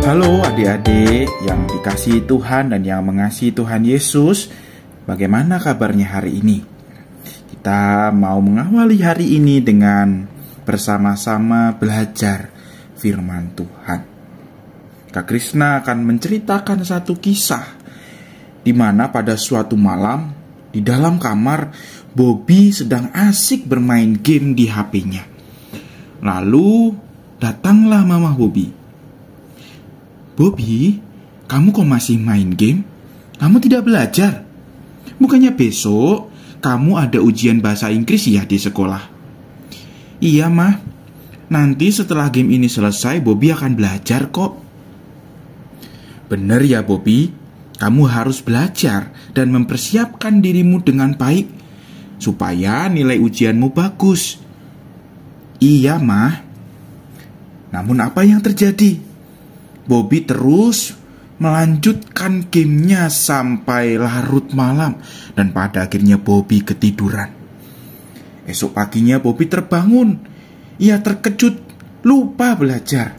Halo adik-adik yang dikasihi Tuhan dan yang mengasihi Tuhan Yesus. Bagaimana kabarnya hari ini? Kita mau mengawali hari ini dengan bersama-sama belajar firman Tuhan. Kak Krisna akan menceritakan satu kisah di mana pada suatu malam di dalam kamar Bobby sedang asik bermain game di HP-nya. Lalu datanglah Mama Bobby. "Bobby, kamu kok masih main game? Kamu tidak belajar? Bukannya besok kamu ada ujian bahasa Inggris ya di sekolah?" "Iya, Mah. Nanti setelah game ini selesai, Bobby akan belajar kok." "Bener ya, Bobby. Kamu harus belajar dan mempersiapkan dirimu dengan baik supaya nilai ujianmu bagus." "Iya, Mah." Namun apa yang terjadi? Bobby terus melanjutkan gamenya sampai larut malam dan pada akhirnya Bobby ketiduran. Esok paginya Bobby terbangun. Ia terkejut, lupa belajar.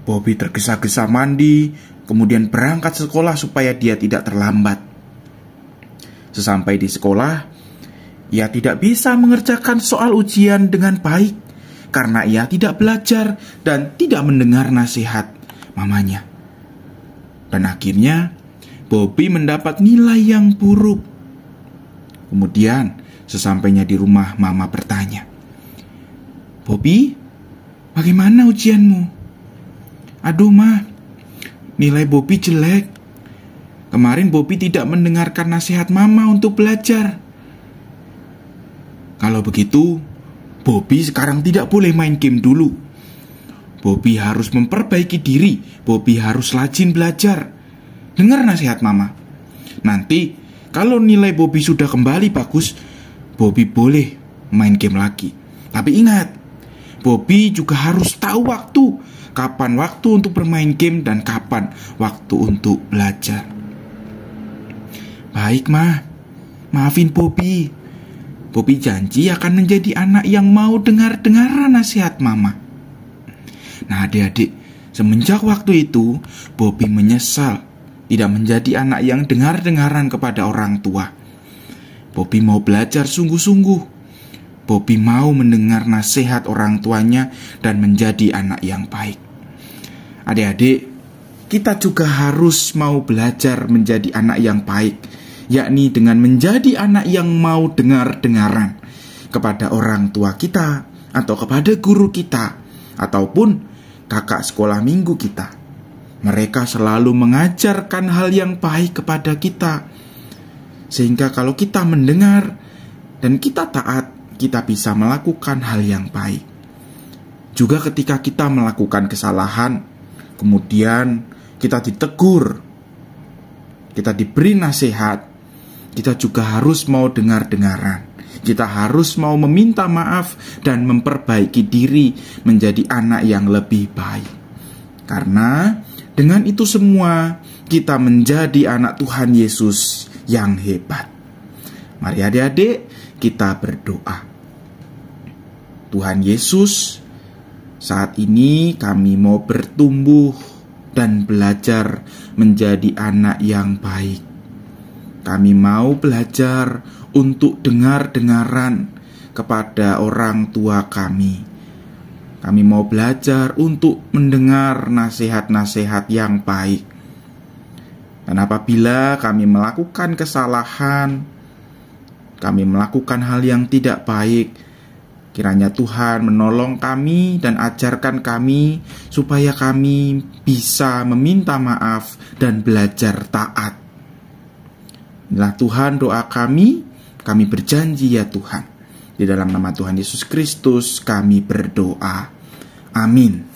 Bobby tergesa-gesa mandi, kemudian berangkat sekolah supaya dia tidak terlambat. Sesampai di sekolah, ia tidak bisa mengerjakan soal ujian dengan baik karena ia tidak belajar dan tidak mendengar nasihat mamanya. Dan akhirnya Bobby mendapat nilai yang buruk. Kemudian sesampainya di rumah, Mama bertanya, "Bobby, bagaimana ujianmu?" "Aduh, Ma, nilai Bobby jelek. Kemarin Bobby tidak mendengarkan nasihat Mama untuk belajar." "Kalau begitu, Bobby sekarang tidak boleh main game dulu. Bobby harus memperbaiki diri. Bobby harus rajin belajar. Dengar nasihat Mama. Nanti kalau nilai Bobby sudah kembali bagus, Bobby boleh main game lagi. Tapi ingat, Bobby juga harus tahu waktu. Kapan waktu untuk bermain game dan kapan waktu untuk belajar." "Baik, Ma. Maafin Bobby. Bobby janji akan menjadi anak yang mau dengar-dengaran nasihat Mama." Nah adik-adik, semenjak waktu itu Bobby menyesal tidak menjadi anak yang dengar-dengaran kepada orang tua. Bobby mau belajar sungguh-sungguh. Bobby mau mendengar nasihat orang tuanya dan menjadi anak yang baik. Adik-adik, kita juga harus mau belajar menjadi anak yang baik, yakni dengan menjadi anak yang mau dengar-dengaran kepada orang tua kita atau kepada guru kita ataupun kakak sekolah minggu kita. Mereka selalu mengajarkan hal yang baik kepada kita, sehingga kalau kita mendengar dan kita taat, kita bisa melakukan hal yang baik. Juga ketika kita melakukan kesalahan, kemudian kita ditegur, kita diberi nasihat, kita juga harus mau dengar-dengaran. Kita harus mau meminta maaf dan memperbaiki diri menjadi anak yang lebih baik. Karena dengan itu semua kita menjadi anak Tuhan Yesus yang hebat. Mari adik-adik kita berdoa. Tuhan Yesus, saat ini kami mau bertumbuh dan belajar menjadi anak yang baik. Kami mau belajar untuk dengar-dengaran kepada orang tua kami. Kami mau belajar untuk mendengar nasihat-nasihat yang baik. Dan apabila kami melakukan kesalahan, kami melakukan hal yang tidak baik, kiranya Tuhan menolong kami dan ajarkan kami supaya kami bisa meminta maaf dan belajar taat. Inilah Tuhan doa kami berjanji ya Tuhan. Di dalam nama Tuhan Yesus Kristus kami berdoa. Amin.